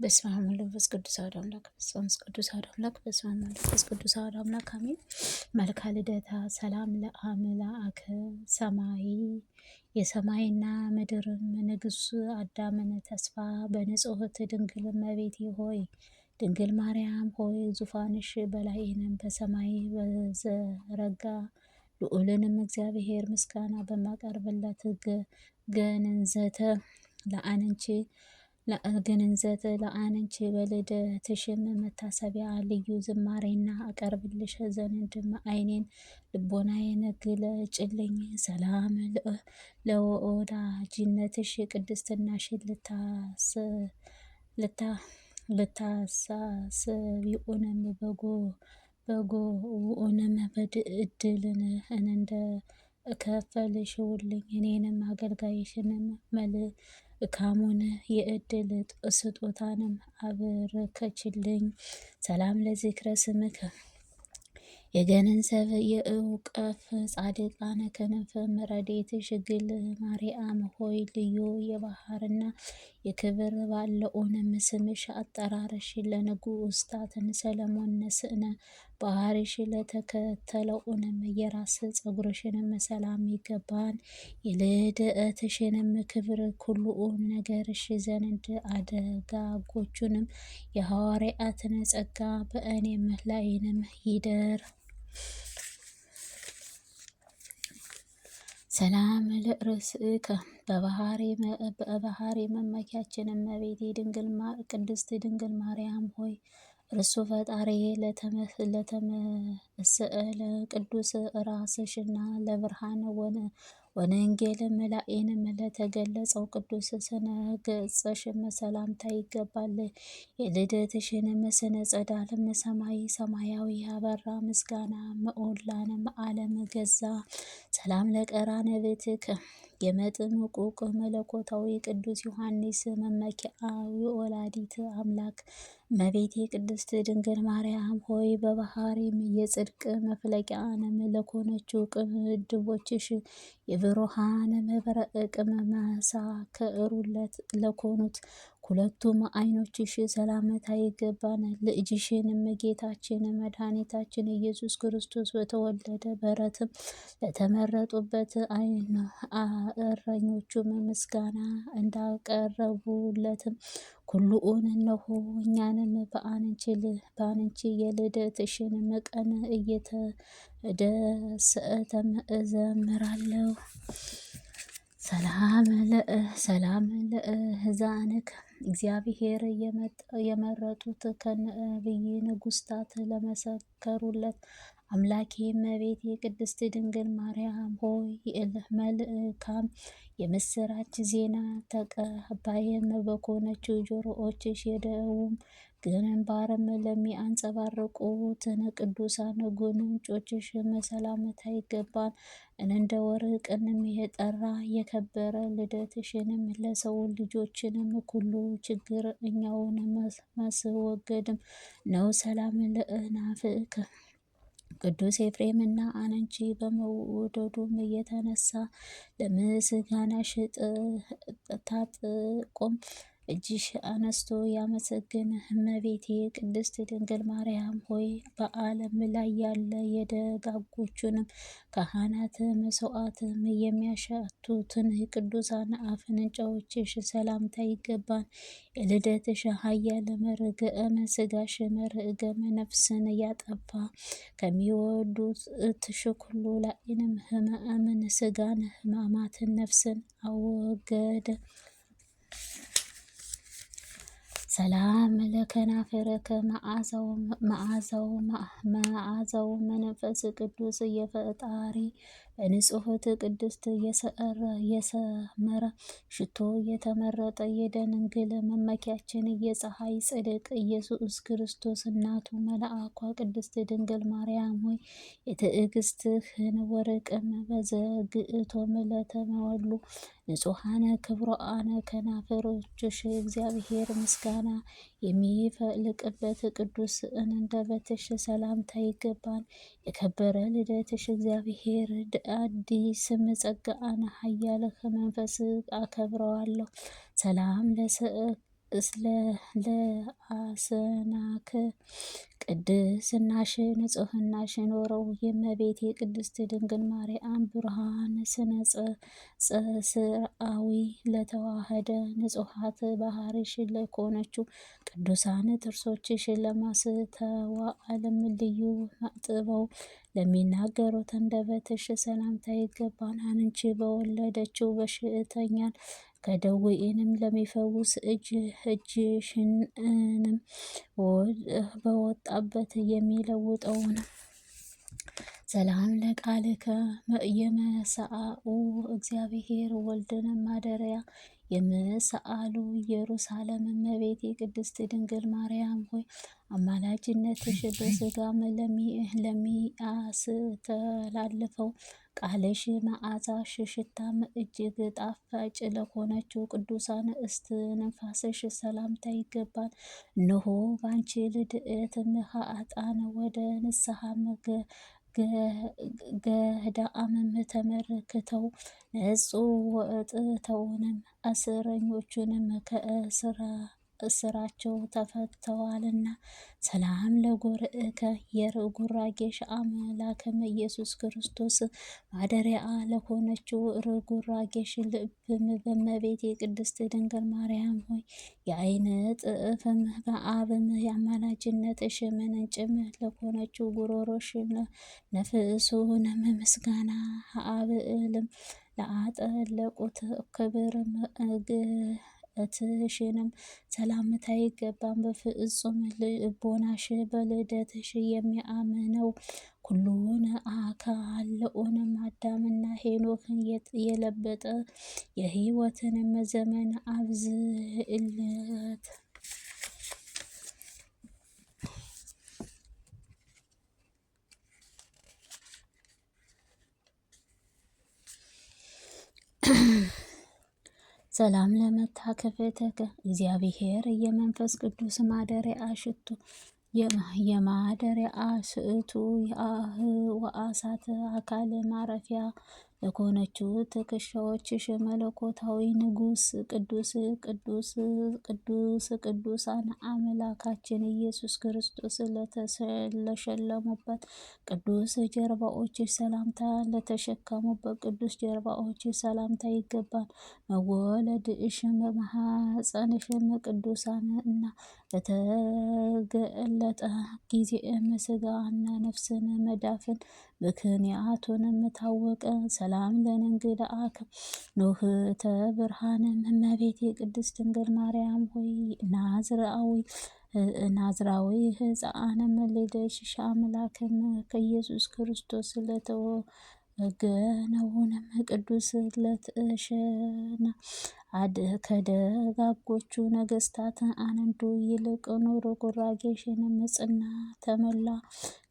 በስመ አብ ወወልድ ወመንፈስ ቅዱስ አሐዱ አምላክ በስመ አብ ወመንፈስ ቅዱስ አሐዱ አምላክ አሜን። መልክአ ልደታ ሰላም ለአምላከ ሰማይ የሰማይና ምድርም ንጉሥ አዳምን ተስፋ በንጽሕት ድንግል እመቤቴ ሆይ ድንግል ማርያም ሆይ ዙፋንሽ በላይ ነው በሰማይ በዘረጋ ልዑልንም እግዚአብሔር ምስጋና በማቀርብለት ግንዘተ ለአንቺ በልደትሽም መታሰቢያ ልዩ ዝማሬና አቀርብልሽ ዘንድም ዓይኔን ልቦናዬን ግለጭልኝ። ሰላም ለወዳጅነትሽ ቅድስትናሽን ልታሳስቢውንም በጎውንም በድልን እንደ ከፈልሽውልኝ እኔንም አገልጋይሽንም መልካሙን የእድል ስጦታንም አበረከችልኝ። ሰላም ለዝክረ ስምከ የገንዘብ የእውቀፍ ጻድቃነ ክንፍ ረድኤትሽ ግል ማርያም ሆይ ልዩ የባህርና የክብር ባለውንም ስምሽ አጠራርሽ ለንጉሥታትን ሰለሞን ነስእነ ባህሪሽ ለተከተለውንም የራስ ፀጉርሽንም ሰላም ይገባን። የልደትሽንም ክብር ኩሉን ነገርሽ ዘንድ አደጋጎቹንም የሐዋርያትን ጸጋ በእኔም ላይንም ይደር። ሰላም ለርእስከ በባህሪ መመኪያችን እመቤቴ ቅድስት ድንግል ማርያም ሆይ እርሱ ፈጣሪ ለተመስለ ቅዱስ ራስሽና ለብርሃን ወነንጌልም ላይንም ለተገለጸው ቅዱስ ስነ ገጸሽም ሰላምታ ይገባል። የልደትሽንም ስነ ጸዳልም ሰማያዊ አበራ ምስጋና መኦላንም ዓለም ገዛ። ሰላም ለቀራንብትከ የመጥምቁ መለኮታዊ ቅዱስ ዮሐንስ መመኪያዊ ወላዲት አምላክ እመቤቴ ቅድስት ድንግል ማርያም ሆይ በባህሪም የጽድቅ መፍለቂያንም ለሆነችው ቅድቦችሽ የብሩሃን መብረቅ መሳክሩለት ለኮኑት ሁለቱም ዓይኖችሽ ሰላምታ ይገባን። ልጅሽንም ጌታችን መድኃኒታችን ኢየሱስ ክርስቶስ በተወለደ በረትም ለተመረጡበት እረኞቹም ምስጋና እንዳቀረቡለትም ኩሉን እነሆ እኛንም በአንቺ የልደትሽንም ቀን እየተደሰተም እዘምራለሁ። ሰላም ለእሕዛንከ እግዚአብሔር የመረጡት ከነቢይ ንጉሥታት ለመሰከሩለት አምላኬ እመቤቴ ቅድስት ድንግል ማርያም ሆይ መልካም የምስራች ዜና ተቀባይም በሆነችው ጆሮዎችሽ የደቡብ ግንባርም ለሚያንጸባርቁትን ቅዱሳን ጉንጮችሽም ሰላምታ ይገባን። እንደ ወርቅንም የጠራ የከበረ ልደትሽንም ለሰው ልጆችንም ሁሉ ችግር እኛውን ማስወገድም ነው። ሰላም ለእናፍከ ቅዱስ ኤፍሬምና አንቺ በመውደዱም የተነሳ ለምስጋናሽ ታጥቆም እጅሽ አነስቶ ያመሰግን። እመቤቴ ቅድስት ድንግል ማርያም ሆይ በዓለም ላይ ያለ የደጋጎቹንም ካህናት መስዋዕትም የሚያሸቱትን ቅዱሳን አፍንጫዎችሽ ሰላምታ ይገባን። የልደትሽ ኃያል መርገመ ሥጋሽ መርገመ ነፍስን ያጠፋ ከሚወዱትሽ ሁሉ ላይንም ሕማምን ሥጋን ሕማማትን ነፍስን አወገደ። ሰላም ለከናፍርከ መዓዛው መንፈስ ቅዱስ የፈጣሪ በንጽሕት ቅድስት የሰመረ ሽቶ የተመረጠ የድንግል መመኪያችን የፀሐይ ጽድቅ ኢየሱስ ክርስቶስ እናቱ መልአኳ ቅድስት ድንግል ማርያም ሆይ የትዕግስትህን ወርቅም በዘግእቶም ለተመሉ ንጹሐነ ክቡራነ ከናፍሮችሽ እግዚአብሔር ምስጋና የሚፈልቅበት ቅዱስ አንደበትሽ ሰላምታ ይገባን። የከበረ ልደትሽ እግዚአብሔር አዲስም ጸጋን ኃያል መንፈስ አከብረዋለሁ። ሰላም ለአስናክ ቅድስናሽ ንጽሕናሽ ኖረው የእመቤቴ ቅድስት ድንግል ማርያም ብርሃን ስነ ጽርአዊ ለተዋህደ ንጹሐት ባህሪሽ ለኮነችው ቅዱሳን ጥርሶችሽ ለማስተዋልም ልዩ አጥበው ለሚናገሩት አንደበትሽ ሰላምታ ይገባል። አንቺ በወለደችው በሽተኛን ከደዌንም ለሚፈውስ እጅሽንም በወጣበት የሚለውጠውን ሰላም ለቃልከ የመሰአኡ እግዚአብሔር ወልድን ማደሪያ የምስአሉ ኢየሩሳሌም እመቤቴ ቅድስት ድንግል ማርያም ሆይ አማላጅነትሽ በስጋም ለሚያስተላልፈው ቃልሽ መዓዛሽ ሽታም እጅግ ጣፋጭ ለሆነችው ቅዱሳን እስትንፋስሽ ሰላምታ ይገባል። እነሆ ባንቺ ልድእትም ኃጥአን ወደ ንስሐ ገዳምም ተመልክተው ነጹ ወጥተውንም እስረኞቹንም ከእስራቸው ተፈተዋልና። ሰላም ለጉርኤከ የርጉራጌሽ አምላክም ኢየሱስ ክርስቶስ ማደሪያ ለሆነችው ርጉራጌሽ ልብም በእመቤቴ ቅድስት ድንግል ማርያም ሆይ የዓይን ጥፍም በአብም የአማላጅነትሽ ምንጭም ለሆነችው ጉሮሮሽ ነፍሱንም ምስጋና አብዕልም ለአጠለቁት ክብርም እትሽንም ሰላምታ ይገባን። በፍጹም ልቦናሽ በልደትሽ የሚያምነው ኩሉን አካልኦንም አዳምና ሄኖክን የለበጠ የሕይወትንም ዘመን አብዝለት። ሰላም ለመታከፍተከ እግዚአብሔር የመንፈስ ቅዱስ ማደሪያ ሽቱ የማደሪያ ስእቱ የአህዋሳት አካል ማረፊያ ለሆነችው ትከሻዎችሽ መለኮታዊ ንጉሥ ቅዱሳን አምላካችን ኢየሱስ ክርስቶስ ለሸለሙበት ቅዱስ ጀርባዎችሽ ሰላምታ ለተሸከሙበት ቅዱስ ጀርባዎችሽ ሰላምታ ይገባል። መወለድሽም በማኅፀንሽም ቅዱሳን እና በተገለጠ ጊዜም ሥጋና ነፍስን መዳፍን ምክንያቱንም ታወቀ። ሰላም ለንግድአከ ኖህተ ብርሃንም እመቤቴ ቅድስት ድንግል ማርያም ሆይ ናዝራዊ ሕፃንም ልጅሽ አምላክም ከኢየሱስ ክርስቶስ ለተወገነውንም ቅዱስ ለትእሸና ከደጋጎቹ ነገስታት አንዱ ይልቅ ርጉራጌሽንም ጽና ተመላ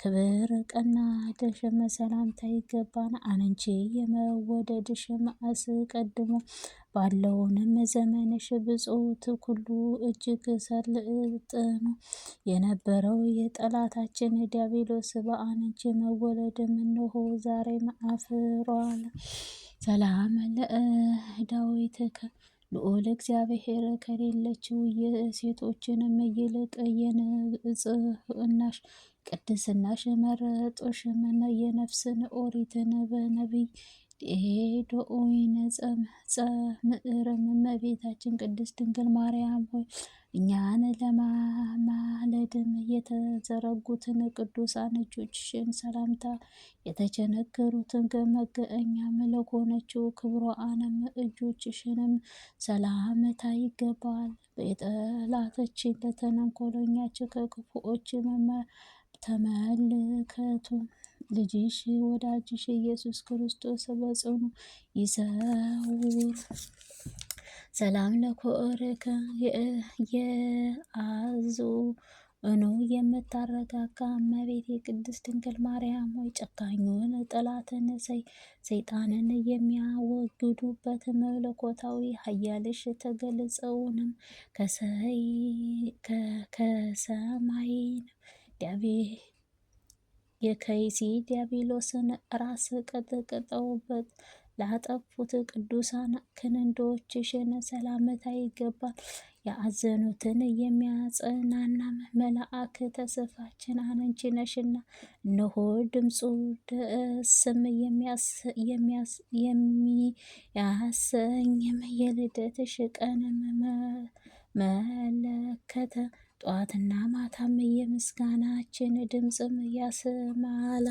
ክብር ቀናተሽም ሰላምታ ይገባን። አንቺ የመወደድሽም አስቀድሞ ባለውንም ዘመንሽ ብጽዕት ኩሉ እጅግ ሰልጥኖ የነበረው የጠላታችን ዲያብሎስ በአንቺ መወለድም እነሆ ዛሬም አፍሯል። ሰላም ለዳዊትከ ልዑል እግዚአብሔር ከሌለችው የሴቶችንም ይልቅ የንጽሕናሽ ቅድስናሽ መረጦሽም የነፍስን ኦሪትን በነቢይ ዶኦይነ ጸምዕርም እመቤታችን ቅድስት ድንግል ማርያም ሆይ እኛን ለማማለድም የተዘረጉትን ቅዱሳን እጆችሽን ሰላምታ የተቸነከሩትን ከመገኛም ለሆነችው ክብሯንም እጆችሽንም ሰላምታ ይገባል። የጠላቶችን ለተንኰለኞች ከክፉዎች ተመልከቱ። ልጅሽ ወዳጅሽ ኢየሱስ ክርስቶስ በጽኑ ይሰውር። ሰላም ለኮርከ የአዝዕኖ የምታረጋጋ እመቤቴ ቅድስት ድንግል ማርያም ሆይ ጨካኙን ጠላትን ሰይጣንን የሚያወግዱበት መለኮታዊ ኃይልሽ ተገልጸውንም ከሰማይን የከይሲ ዲያብሎስን ራስ ቀጥቅጠውበት ላጠፉት ቅዱሳን ክንዶችሽን ሰላምታ ይገባል። ያዘኑትን የሚያጽናና መልአክ ተስፋችን አንቺ ነሽና፣ እነሆ ድምፁ ደስም የሚያሰኝም የልደትሽ ቀንም መለከተ። ጠዋትና ማታም የምስጋናችን ድምፅም ያሰማል።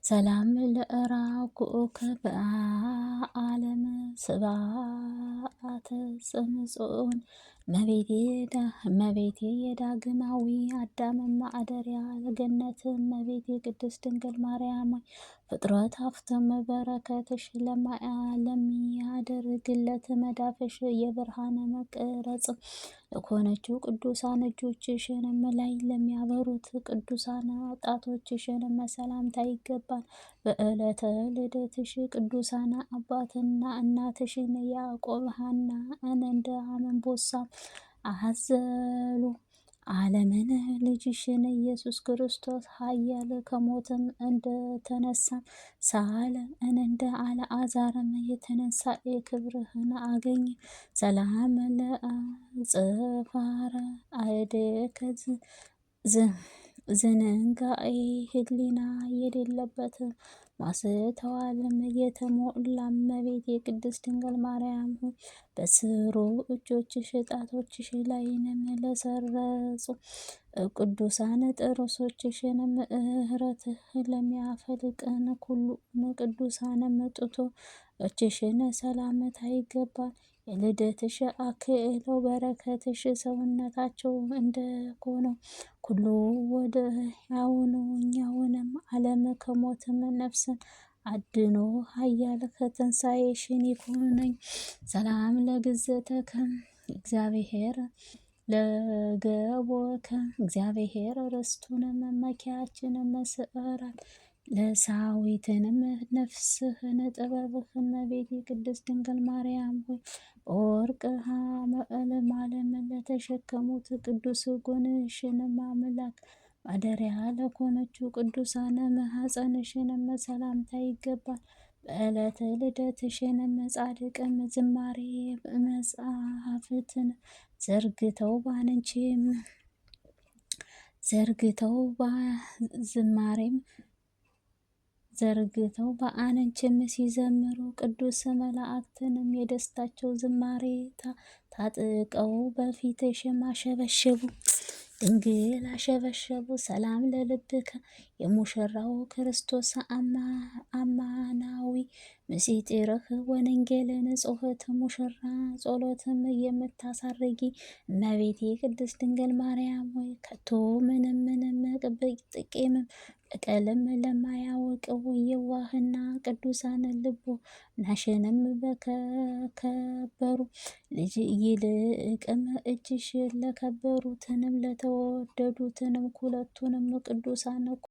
ሰላም ለእራኩከ በዓለም ስብዓተ ጽምጾን እመቤቴ የዳግማዊ አዳም ማደሪያ ገነት እመቤቴ ቅድስት ድንግል ማርያም ፍጥረት ሀብትም በረከትሽ ለሚያደርግለት መዳፍሽ የብርሃን መቅረጽ ለሆነችው ቅዱሳን እጆችሽንም ላይ ለሚያበሩት ቅዱሳን ጣቶችሽንም ሰላምታ ይገባል። በዕለተ ልደትሽ ቅዱሳን አባትና እናትሽን ያዕቆብ፣ ሐና እንደ አንበሳ አዘሉ። ዓለምን ልጅሽን ኢየሱስ ክርስቶስ ኃያል ከሞትም እንደተነሳ ሳለ እንደ አልዓዛርም የትንሣኤ ክብርህን አገኘ። ሰላም ለአጽፋረ አእዴከ ዝንጋኤ ህሊና የሌለበት ማስተዋልም የተሞላ እመቤቴ ቅድስት ድንግል ማርያም ሆይ በስሩ እጆችሽ ጣቶችሽ ላይንም ለሰረጹ ቅዱሳን ጥርሶችሽን ምሕረትህ ለሚያፈልቅን ሁሉ ቅዱሳንም ጡቶችሽን ሰላምታ ይገባል። የልደትሽ አክሊለው በረከትሽ ሰውነታቸው እንደሆነው ሁሉ ወደ ያውኑ እኛውንም ዓለም ከሞትም ነፍስን አድኖ ኃያል ከትንሣኤሽን ይኩነኝ። ሰላም ለግዝእትከ እግዚአብሔር ለገቦከ እግዚአብሔር ርስቱንም መመኪያችንም መስዕራት ለሳዊትንም ነፍስህን ጥበብህን እመቤቴ ቅድስት ድንግል ማርያም ሆይ በወርቅ ማለም ለተሸከሙት ቅዱስ ጎንሽንም አምላክ ማደሪያ ለሆነችው ቅዱሳን ማኅፀንሽንም ሰላምታ ይገባል። በዕለተ ልደትሽንም ጻድቅም ዝማሬ መጽሐፍትን ዘርግተው በአንቺም ሲዘምሩ ቅዱስ መላእክትንም የደስታቸው ዝማሬ ታጥቀው በፊትሽም አሸበሸቡ። ድንግል አሸበሸቡ። ሰላም ለልብከ የሙሽራው ክርስቶስ አማናዊ ምስጢርህ ወንጌል ንጹሕት ሙሽራ ጸሎትም የምታሳርጊ እመቤቴ ቅድስት ድንግል ማርያም ሆይ ከቶ ምንም ጥቂምም በቀልም ለማያውቀው የዋህና ቅዱሳን ልቦናሽንም በከበሩ ልጅ ይልቅም እጅሽ ለከበሩትንም ለተወደዱትንም ሁለቱንም ቅዱሳን